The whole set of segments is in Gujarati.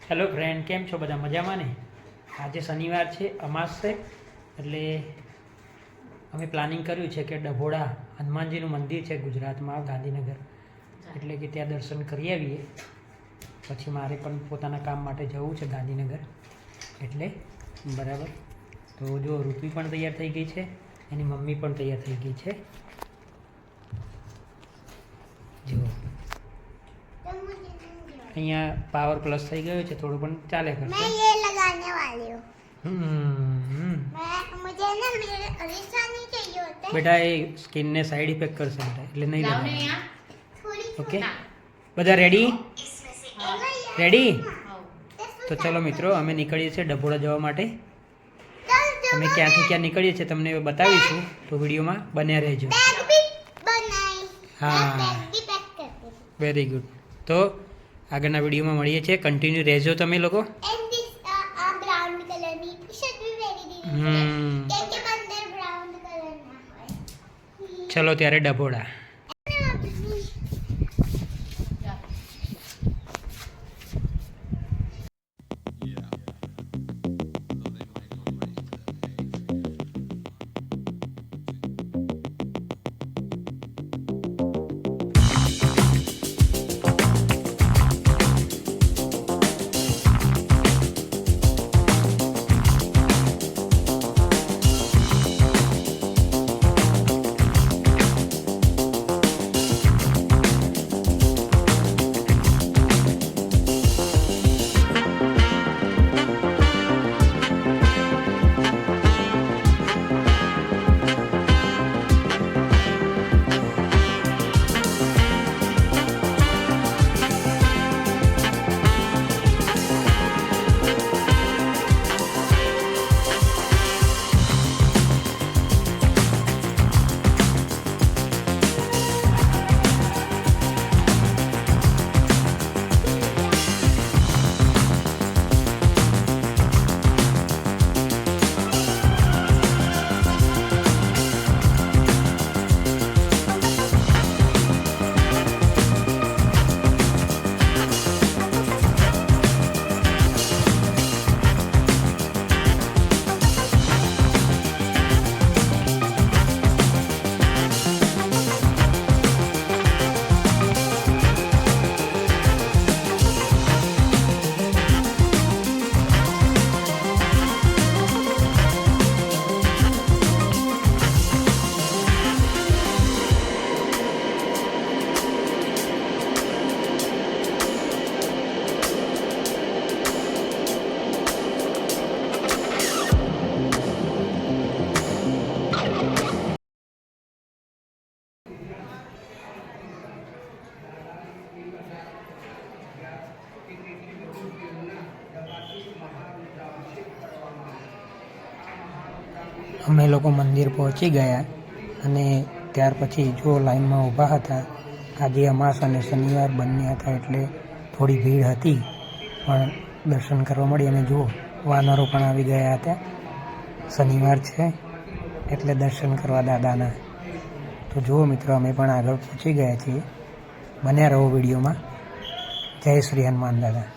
હેલો ફ્રેન્ડ, કેમ છો બધા? મજામાં ને? આજે શનિવાર છે, અમાસ છે, એટલે અમે પ્લાનિંગ કર્યું છે કે ડભોડા હનુમાનજીનું મંદિર છે ગુજરાતમાં, ગાંધીનગર, એટલે કે ત્યાં દર્શન કરી આવીએ. પછી મારે પણ પોતાના કામ માટે જવું છે ગાંધીનગર, એટલે બરાબર. તો જો ઋતુ પણ તૈયાર થઈ ગઈ છે, એની મમ્મી પણ તૈયાર થઈ ગઈ છે. જુઓ અહીંયા પાવર પ્લસ થઈ ગયો છે, થોડું પણ ચાલે કરશે. मैं ये लगाने वाली हूँ। मुझे ना रिश्ता नहीं चाहिए होता है। બેટા એ સ્કિનને સાઈડ ઇફેક્ટ કરશે બેટા, એટલે નહીં લગાવવાનું. ઓકે, બધા રેડી? તો ચલો મિત્રો, અમે નીકળીએ છીએ ડભોડા જવા માટે. અમે ક્યાંથી ક્યાં નીકળીએ છીએ તમને બતાવીશું, તો વિડીયોમાં બન્યા રહેજો. હા, વેરી ગુડ. તો આગળના વિડીયોમાં મળીએ છીએ, કન્ટિન્યુ રહેજો તમે લોકો. ચલો ત્યારે ડભોડા. અમે લોકો મંદિર પહોંચી ગયા અને ત્યાર પછી જો લાઈનમાં ઊભા હતા. આજે અમાસ અને શનિવાર બંને હતા, એટલે થોડી ભીડ હતી, પણ દર્શન કરવા મળી. અને જુઓ, વાનરો પણ આવી ગયા હતા. શનિવાર છે એટલે દર્શન કરવા દાદાના. તો જુઓ મિત્રો, અમે પણ આગળ પહોંચી ગયા છીએ. બન્યા રહો વિડીયોમાં. જય શ્રી હનુમાન દાદા.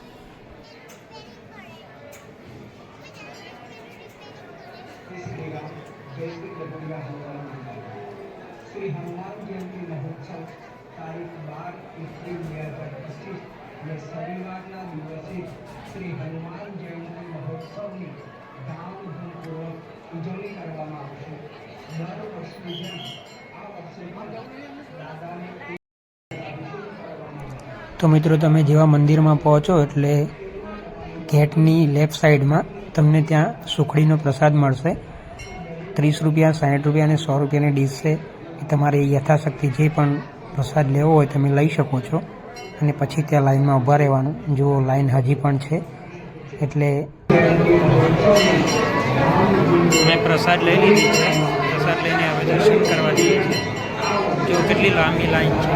श्री हनुमान जयंती महोत्सव तारीख 12 एप्रिल 2025 ये शनिवार दिवसे श्री हनुमान जयंती महोत्सव की धामधूमपूर्वक उजवणी કરવામાં આવશે. દર વર્ષની જેમ આ વર્ષે પણ દાદાને તો મિત્રો, તમે જેવા મંદિરમાં પહોંચો એટલે ગેટની લેફ્ટ સાઈડમાં તમને ત્યાં સુખડીનો પ્રસાદ મળશે. 30 રૂપિયા, 60 રૂપિયા અને 100 રૂપિયાની ડીશ છે. એ તમારે યથાશક્તિ જે પણ પ્રસાદ લેવો હોય તમે લઈ શકો છો. અને પછી ત્યાં લાઈનમાં ઊભા રહેવાનું. જો લાઈન હજી પણ છે, એટલે મેં પ્રસાદ લઈ લીધી છે. પ્રસાદ લઈને હવે દર્શન કરવા જઈએ છીએ. જો કેટલી લાંબી લાઈન છે.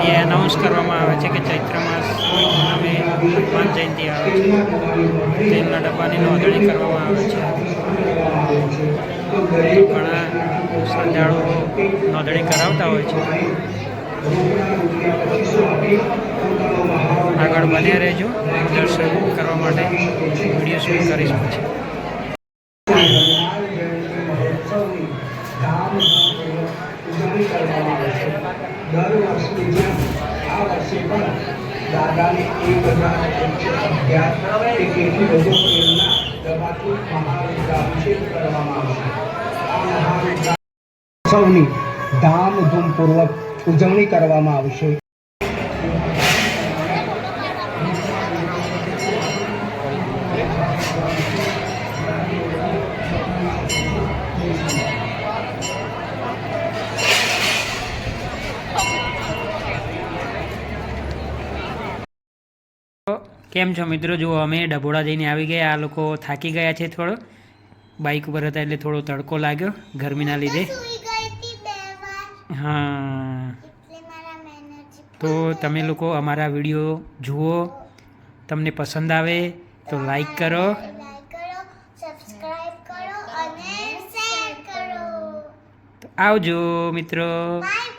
એ એનાઉન્સ કરવામાં આવે છે કે ચૈત્ર માસ પૂનમે હનુમાન જયંતિ આવે છે. તેલના ડબ્બાની નોંધણી કરવામાં આવે છે. ઘણા શ્રદ્ધાળુઓ નોંધણી કરાવતા હોય છે. આગળ બન્યા રહેજો. દર્શન કરવા માટે વિડીયો શૂટ કરીશ પછી. મહોત્સવની ધામધૂમપૂર્વક ઉજવણી કરવામાં આવશે. દર વર્ષની જેમ આ વર્ષે પણ દાદાને 1111 કે તેથી વધુ પ્રેમના દબાથી મહારુદ્રાભિષેક કરવામાં આવશે. આ મહારુદ્રાભિષેકની ધામધૂમપૂર્વક ઉજવણી કરવામાં આવશે. કેમ છો મિત્રો? જુઓ અમે ડભોડા જઈને આવી ગયા. આ લોકો થાકી ગયા છે થોડો. બાઇક ઉપર હતા એટલે થોડો તડકો લાગ્યો ગરમીના લીધે. સૂઈ ગઈ હતી 2 વાર હા, એટલે મારા એનર્જી તો તમે લોકો અમારા વિડીયો જુઓ. તમને પસંદ આવે તો લાઈક કરો. લાઈક કરો, સબસ્ક્રાઇબ કરો અને શેર કરો. આવજો મિત્રો. બાય